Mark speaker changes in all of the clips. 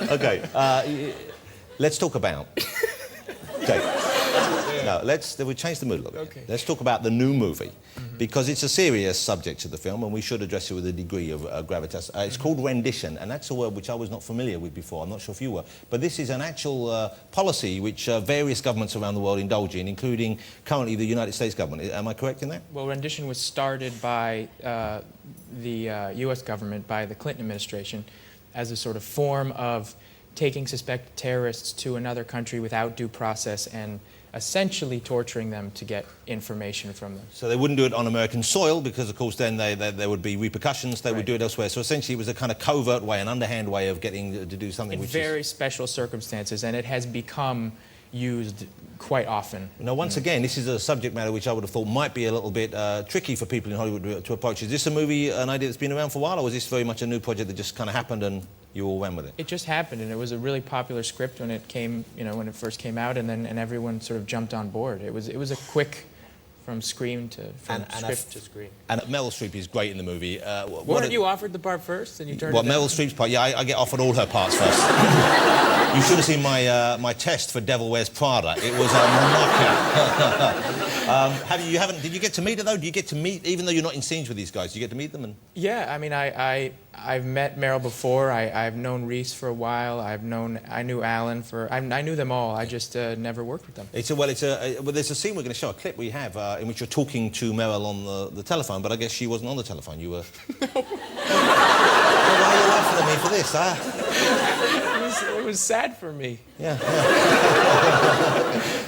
Speaker 1: Okay, let's talk about... Okay. No, we'll change the mood a little bit.
Speaker 2: Okay.
Speaker 1: Let's talk about the new movie, because it's a serious subject to the film, and we should address it with a degree of gravitas. It's called rendition, and that's a word which I was not familiar with before. I'm not sure if you were. But this is an actual policy which various governments around the world indulge in, including currently the United States government. Am I correct in that?
Speaker 2: Well, rendition was started by the U.S. government, by the Clinton administration, as a sort of form of taking suspected terrorists to another country without due process and essentially torturing them to get information from them.
Speaker 1: So they wouldn't do it on American soil because, of course, then there would be repercussions. They would do it elsewhere. So essentially it was a kind of covert way, an underhand way of getting to do something
Speaker 2: In
Speaker 1: which
Speaker 2: very special circumstances, and it has become used quite often.
Speaker 1: Now, once again, this is a subject matter which I would have thought might be a little bit tricky for people in Hollywood to approach. Is this a movie, an idea that's been around for a while, or was this very much a new project that just kind of happened and you all ran with it?
Speaker 2: It just happened, and it was a really popular script when it came, when it first came out, and everyone sort of jumped on board. It was a quick, from script to screen.
Speaker 1: And Meryl Streep is great in the movie.
Speaker 2: Weren't you offered the part first, and you turned it down?
Speaker 1: Meryl Streep's part? Yeah, I get offered all her parts first. You should have seen my test for Devil Wears Prada. It was a knockout. Did you get to meet her though? Do you get to meet, even though you're not in scenes with these guys, do you get to meet them? And...
Speaker 2: Yeah, I mean, I've met Meryl before. I've known Reese for a while. I knew Alan I knew them all. I just never worked with them.
Speaker 1: Well, there's a scene we're going to show, a clip we have in which you're talking to Meryl on the telephone, but I guess she wasn't on the telephone. You were. No. Why are you laughing at me for this?
Speaker 2: It was sad for me.
Speaker 1: Yeah.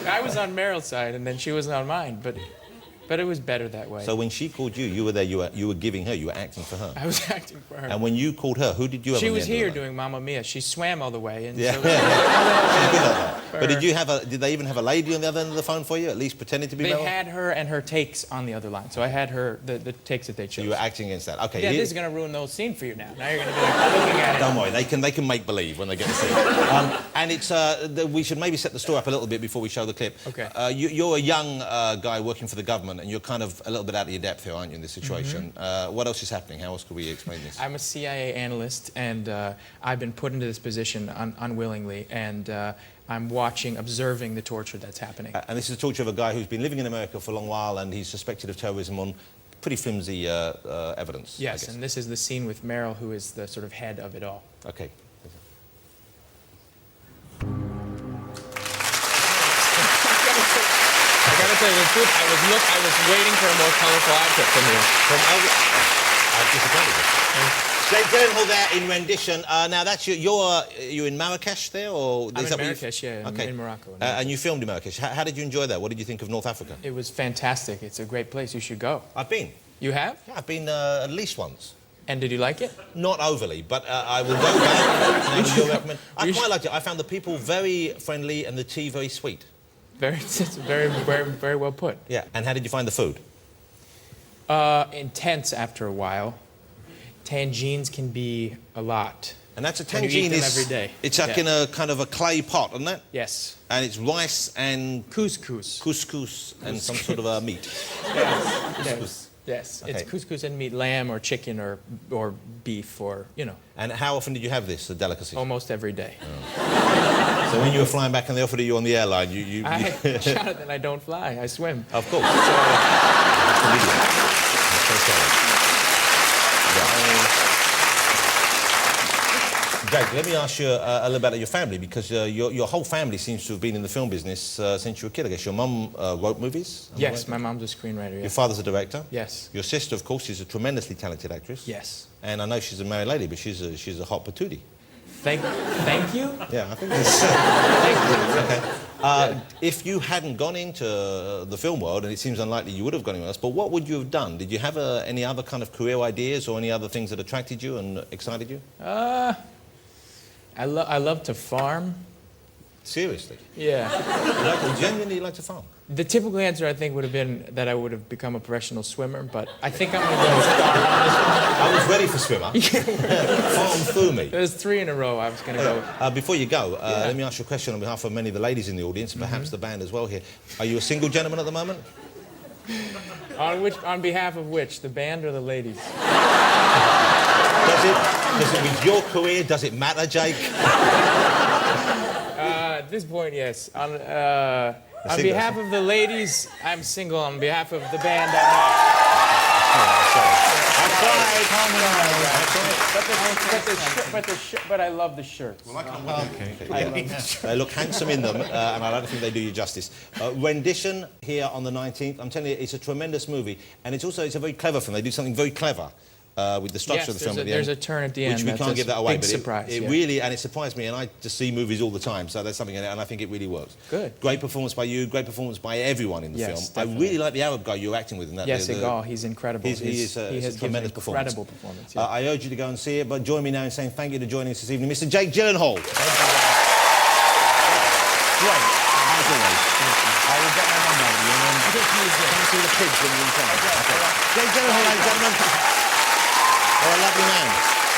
Speaker 2: I was on Meryl's side, and then she was on mine, but it was better that way.
Speaker 1: So when she called you, you were there, you were giving her, you were acting for her.
Speaker 2: I was acting for her.
Speaker 1: And when you called her, who did you have?
Speaker 2: She was here doing Mamma Mia. She swam all the way. And
Speaker 1: yeah.
Speaker 2: So
Speaker 1: But did they even have a lady on the other end of the phone for you, at least pretending to be Meryl?
Speaker 2: They had her and her takes on the other line. So I had her, the takes that they chose.
Speaker 1: So you were acting against that. Okay.
Speaker 2: Yeah, this is going to ruin the whole scene for you now. Now you're going to be like, looking at it.
Speaker 1: Don't worry, they can make believe when they get to see it. And it's, we should maybe set the story up a little bit before we show the clip.
Speaker 2: Okay.
Speaker 1: You're a young guy working for the government, and you're kind of a little bit out of your depth here, aren't you, in this situation? What else is happening? How else could we explain this?
Speaker 2: I'm a CIA analyst, and I've been put into this position unwillingly, and I'm observing the torture that's happening.
Speaker 1: And this is the torture of a guy who's been living in America for a long while, and he's suspected of terrorism on pretty flimsy evidence.
Speaker 2: Yes, and this is the scene with Meryl, who is the sort of head of it all.
Speaker 1: Okay.
Speaker 2: I gotta tell you the truth, I was waiting for a more colorful outfit from you.
Speaker 1: I've disappointed you. Jake Gyllenhaal there in rendition. Now that's you're in Marrakesh there, or
Speaker 2: I'm in Marrakesh, yeah,
Speaker 1: okay.
Speaker 2: in Morocco.
Speaker 1: And you filmed in Marrakesh. How did you enjoy that? What did you think of North Africa?
Speaker 2: It was fantastic. It's a great place. You should go.
Speaker 1: I've been.
Speaker 2: You have?
Speaker 1: Yeah, I've been at least once.
Speaker 2: And did you like it?
Speaker 1: Not overly, but I will go back. I quite liked it. I found the people very friendly and the tea very sweet.
Speaker 2: Very well put.
Speaker 1: Yeah. And how did you find the food?
Speaker 2: Intense after a while. Tangines can be a lot.
Speaker 1: And that's a
Speaker 2: tangine. You eat them every day.
Speaker 1: It's like in a kind of a clay pot, isn't it?
Speaker 2: Yes.
Speaker 1: And it's rice and
Speaker 2: couscous.
Speaker 1: Couscous and some sort of a meat.
Speaker 2: Yes. Yes. Okay. It's couscous and meat, lamb or chicken or beef or,
Speaker 1: And how often did you have this, the delicacy?
Speaker 2: Almost every day.
Speaker 1: Oh. So when you were flying back and they offered it you on the airline,
Speaker 2: Jonathan, I don't fly. I swim.
Speaker 1: Of course. Jake, let me ask you a little about your family, because your whole family seems to have been in the film business since you were a kid. I guess your mum wrote movies?
Speaker 2: Yes, my mom's a screenwriter. Yeah.
Speaker 1: Your father's a director?
Speaker 2: Yes.
Speaker 1: Your sister, of course, is a tremendously talented actress.
Speaker 2: Yes.
Speaker 1: And I know she's a married lady, but she's a hot patootie.
Speaker 2: Thank you?
Speaker 1: Yeah, I think that's... Thank you. Okay. If you hadn't gone into the film world, and it seems unlikely you would have gone anywhere else, but what would you have done? Did you have any other kind of career ideas or any other things that attracted you and excited you?
Speaker 2: I love to farm.
Speaker 1: Seriously?
Speaker 2: Yeah.
Speaker 1: You genuinely like to farm?
Speaker 2: The typical answer, I think, would have been that I would have become a professional swimmer, but I think I'm going to go with farm on this one.
Speaker 1: I was ready for swimmer. Farm through me.
Speaker 2: There's 3 in a row I was going to go.
Speaker 1: Before you go, let me ask you a question on behalf of many of the ladies in the audience, and perhaps the band as well here. Are you a single gentleman at the moment?
Speaker 2: On behalf of which? The band or the ladies?
Speaker 1: Does it with your career? Does it matter, Jake?
Speaker 2: At this point, yes. On behalf of the ladies, I'm single. On behalf of the band, I'm not. But I love the shirts.
Speaker 1: They look handsome in them, and I don't think they do you justice. Rendition here on the 19th. I'm telling you, it's a tremendous movie, and it's a very clever film. They do something very clever with the structure of the film at the end.
Speaker 2: There's a turn at the end.
Speaker 1: Which we can't give that away,
Speaker 2: big
Speaker 1: but
Speaker 2: surprise,
Speaker 1: it really, and it surprised me, and I just see movies all the time, so there's something in it, and I think it really works.
Speaker 2: Good.
Speaker 1: Great performance by you, great performance by everyone in the film.
Speaker 2: Definitely.
Speaker 1: I really like the Arab guy you're acting with in that.
Speaker 2: Yes, Gyllenhaal, he's incredible.
Speaker 1: He has
Speaker 2: given
Speaker 1: tremendous
Speaker 2: an incredible
Speaker 1: performance.
Speaker 2: performance.
Speaker 1: I urge you to go and see it, but join me now in saying thank you to joining us this evening, Mr. Jake Gyllenhaal. Great, as always. I will get my number out of you, and then come and see the pigs when you return. Okay. Jake Gyllenhaal, ladies and gentlemen. Oh, a lovely man.